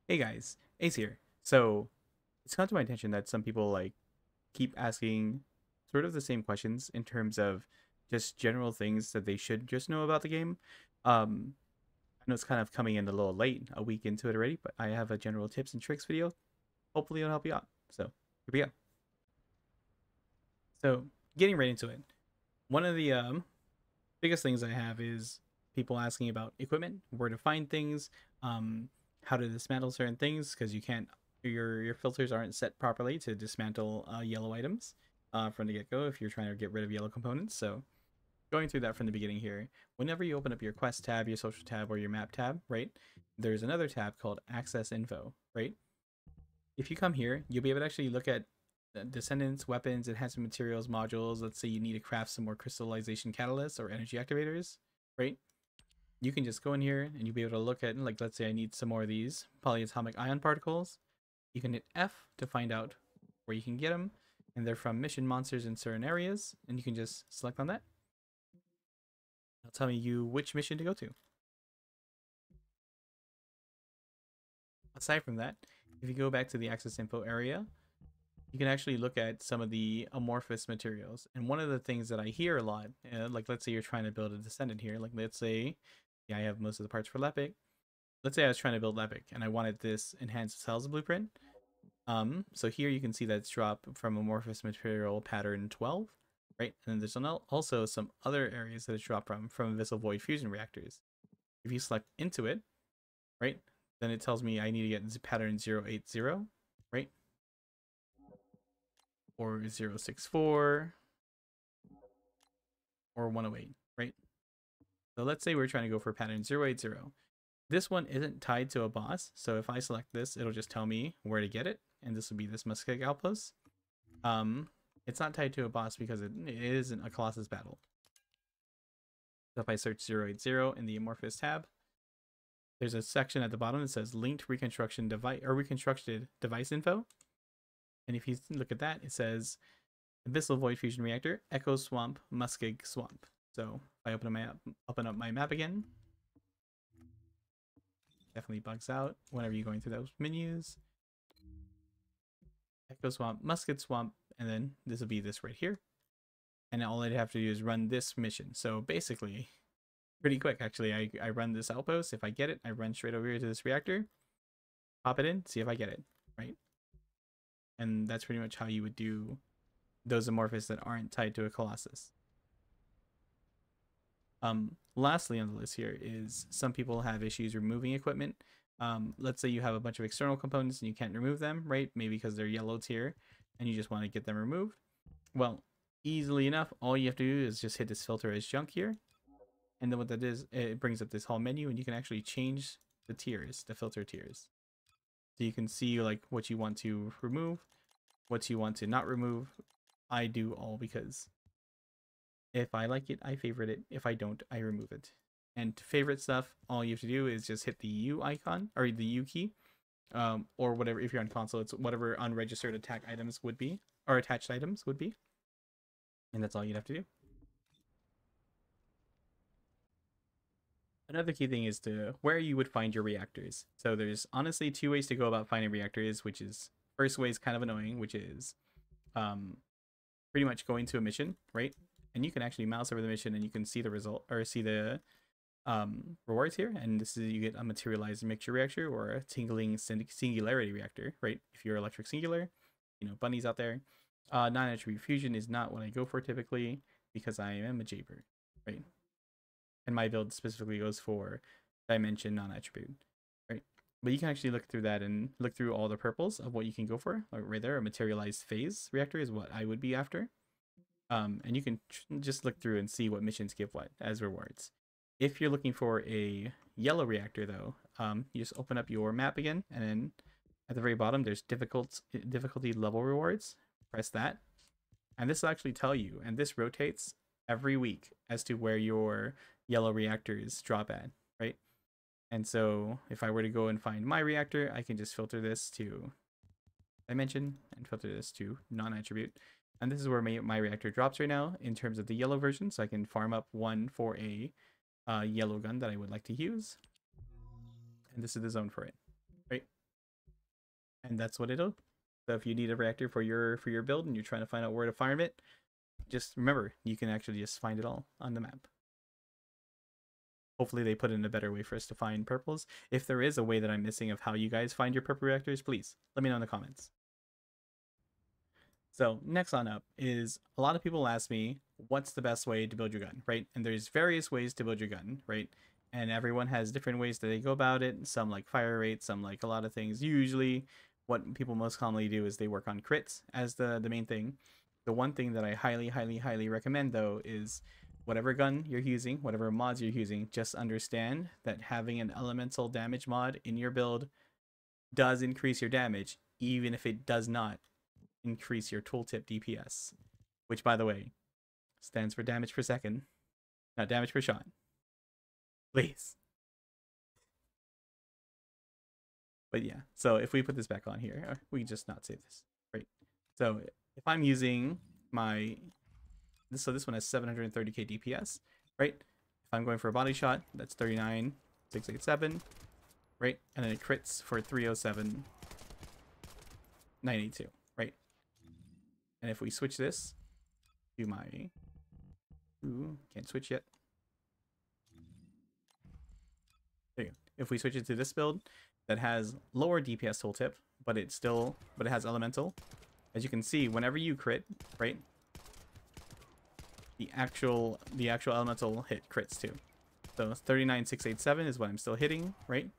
Hey guys, Ace here. So it's come to my attention that some people keep asking sort of the same questions in terms of just general things that they should just know about the game. Um, I know it's kind of coming in a little late, a week into it already, but I have a general tips and tricks video. Hopefully it'll help you out. So here we go. So getting right into it. One of the biggest things I have is people asking about equipment, where to find things, how to dismantle certain things because you can't your filters aren't set properly to dismantle yellow items from the get-go if you're trying to get rid of yellow components. So going through that from the beginning here, whenever you open up your quest tab, your social tab, or your map tab, right, there's another tab called access info, right? If you come here, you'll be able to actually look at Descendants, weapons, enhancement materials, modules. Let's say you need to craft some more crystallization catalysts or energy activators, right? You can just go in here and you'll be able to look at, like, let's say I need some more of these polyatomic ion particles. You can hit F to find out where you can get them, and they're from mission monsters in certain areas, and you can just select on that. It'll tell you which mission to go to. Aside from that, if you go back to the access info area, you can actually look at some of the amorphous materials. And one of the things that I hear a lot, like let's say you're trying to build a descendant here, like let's say, yeah, I have most of the parts for Lepic. Let's say I was trying to build Lepic and I wanted this enhanced cells blueprint. So here you can see that's dropped from amorphous material pattern 12, right? And then there's also some other areas that it's dropped from Abyssal Void fusion reactors. If you select into it, right, then it tells me I need to get pattern 080, right? Or 064 or 108, right? So let's say we're trying to go for pattern 080. This one isn't tied to a boss, so if I select this, it'll just tell me where to get it, and this will be this Musketeer Outpost. It's not tied to a boss because it isn't a Colossus battle. So if I search 080 in the Amorphous tab, there's a section at the bottom that says linked reconstruction device or reconstructed device info. And if you look at that, it says Abyssal Void Fusion Reactor, Echo Swamp, Muskeg Swamp. So if I open up my map again, definitely bugs out whenever you're going through those menus. Echo Swamp, Musket Swamp, and then this will be this right here. And all I'd have to do is run this mission. So basically, pretty quick actually. I run this outpost. If I get it, I run straight over here to this reactor, pop it in, see if I get it, right? And that's pretty much how you would do those amorphous that aren't tied to a Colossus. Lastly on the list here is some people have issues removing equipment. Let's say you have a bunch of external components and you can't remove them, right? Maybe because they're yellow tier and you just want to get them removed. Well, easily enough, all you have to do is just hit this filter as junk here. And then what that is, it brings up this whole menu and you can actually change the tiers, the filter tiers. So you can see like what you want to remove, what you want to not remove. I do all because if I like it, I favorite it. If I don't, I remove it. And to favorite stuff, all you have to do is just hit the U icon or the U key, or whatever. If you're on console, it's whatever unregistered attack items would be or attached items would be, and that's all you'd have to do. Another key thing is to where you would find your reactors. So there's honestly two ways to go about finding reactors, which is first way is kind of annoying, which is um, pretty much going to a mission, right? And you can actually mouse over the mission and you can see the result or see the rewards here. And this is you get a materialized mixture reactor or a tingling singularity reactor, right? If you're electric singular, you know, bunnies out there. Non-attribute fusion is not what I go for typically because I am a Jaber, right? And my build specifically goes for dimension non-attribute, right? But you can actually look through that and look through all the purples of what you can go for. Like right there, a materialized phase reactor is what I would be after. And you can just look through and see what missions give what as rewards. If you're looking for a yellow reactor, though, you just open up your map again, and then at the very bottom, there's difficulty level rewards. Press that, and this will actually tell you, and this rotates every week as to where your yellow reactors drop at, right? And so if I were to go and find my reactor, I can just filter this to dimension and filter this to non-attribute. And this is where my reactor drops right now in terms of the yellow version. So I can farm up one for a yellow gun that I would like to use. And this is the zone for it, right? and that's what it'll. So if you need a reactor for your build and you're trying to find out where to farm it, just remember you can actually just find it all on the map. Hopefully they put in a better way for us to find purples. If there is a way that I'm missing of how you guys find your purple reactors, please let me know in the comments. So next on up is a lot of people ask me, what's the best way to build your gun, right? And there's various ways to build your gun, right? And everyone has different ways that they go about it. Some like fire rate, some like a lot of things. Usually what people most commonly do is they work on crits as the main thing. The one thing that I highly recommend though is whatever gun you're using, whatever mods you're using, just understand that having an elemental damage mod in your build does increase your damage, even if it does not increase your tooltip DPS, which by the way stands for damage per second, not damage per shot. Please. But yeah, so if we put this back on here, we can just not save this, right? So if I'm using my, so this one has 730k DPS, right? If I'm going for a body shot, that's 39,687, right? And then it crits for 307,982, right? And if we switch this to my, can't switch yet. There you go. If we switch it to this build that has lower DPS tooltip, but it has elemental, as you can see, whenever you crit, right, the actual elemental hit crits too. So 39,687 is what I'm still hitting, right?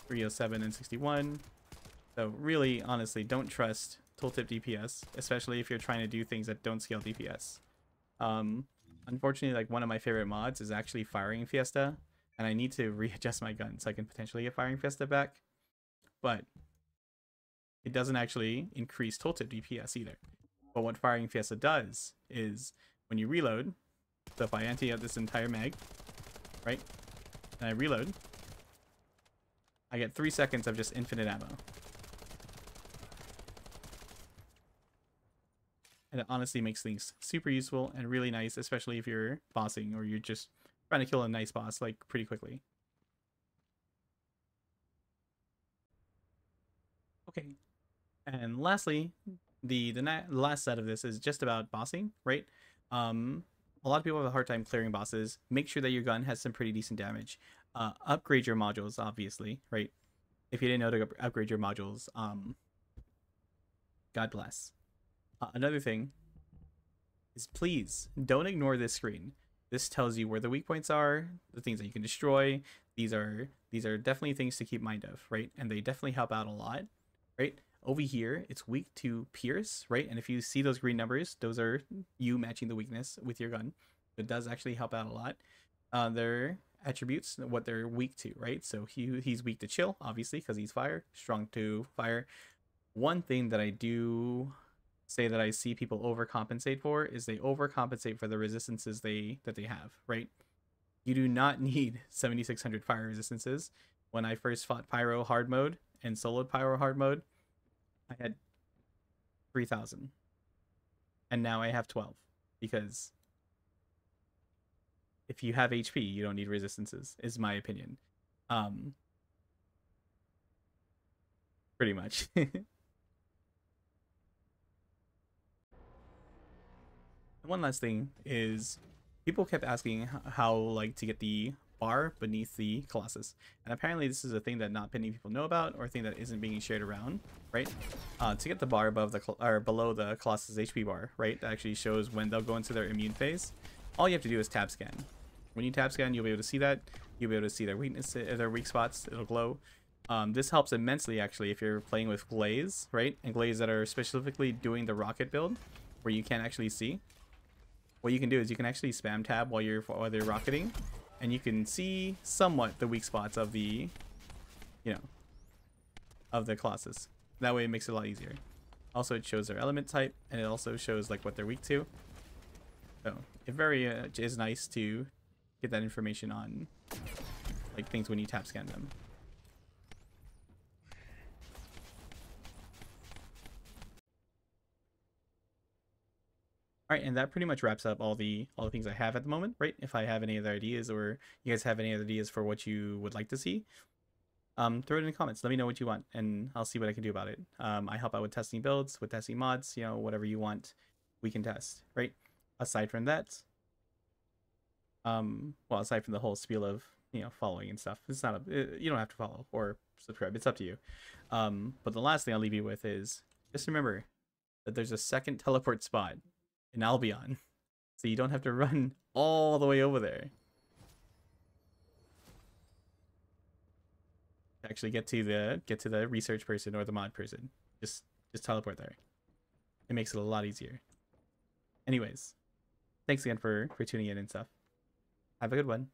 307 and 61. So really, honestly, don't trust tooltip DPS, especially if you're trying to do things that don't scale DPS. Unfortunately, like one of my favorite mods is actually Firing Fiesta, and I need to readjust my gun so I can potentially get Firing Fiesta back, but it doesn't actually increase tooltip DPS either. But what Firing Fiesta does is when you reload, so if I empty out this entire mag, right, and I reload, I get 3 seconds of just infinite ammo. And it honestly makes things super useful and really nice, especially if you're bossing or you're just trying to kill a nice boss like pretty quickly. Okay, and lastly, the last set of this is just about bossing, right? A lot of people have a hard time clearing bosses. Make sure that your gun has some pretty decent damage. Upgrade your modules, obviously, right? If you didn't know to upgrade your modules, God bless. Another thing is please don't ignore this screen. This tells you where the weak points are, the things that you can destroy. These are definitely things to keep mind of, right? And they definitely help out a lot, right? Over here, it's weak to pierce, right? And if you see those green numbers, those are you matching the weakness with your gun. It does actually help out a lot. Their attributes, what they're weak to, right? So he's weak to chill, obviously, because he's fire. Strong to fire. One thing that I do say that I see people overcompensate for is they overcompensate for the resistances that they have, right? You do not need 7600 fire resistances. When I first fought Pyro hard mode and soloed Pyro hard mode, I had 3000. And now I have 12 because if you have HP, you don't need resistances, is my opinion. Pretty much. One last thing is people kept asking how like to get the bar beneath the Colossus, and apparently this is a thing that not many people know about, or a thing that isn't being shared around, right? To get the bar above the or below the Colossus HP bar, right, that actually shows when they'll go into their immune phase. All you have to do is tab scan. When you tab scan, you'll be able to see that. You'll be able to see their weakness, their weak spots. It'll glow. This helps immensely actually if you're playing with glaze, right, and glaze that are specifically doing the rocket build where you can't actually see. What you can do is you can actually spam tab while they're rocketing, and you can see somewhat the weak spots of the, of the Colossus. That way it makes it a lot easier. Also, it shows their element type, and it also shows like what they're weak to. So it very is nice to get that information on like things when you tap scan them. All right, and that pretty much wraps up all the things I have at the moment, right? If I have any other ideas, or you guys have any other ideas for what you would like to see, throw it in the comments. Let me know what you want, and I'll see what I can do about it. I help out with testing builds, with testing mods, you know, whatever you want, we can test, right? Aside from that, well, aside from the whole spiel of, you know, following and stuff, it's not you don't have to follow or subscribe. It's up to you. But the last thing I'll leave you with is just remember that there's a second teleport spot in Albion, so you don't have to run all the way over there to actually get to the research person or the mod person. Just teleport there. It makes it a lot easier. Anyways, thanks again for tuning in and stuff. Have a good one.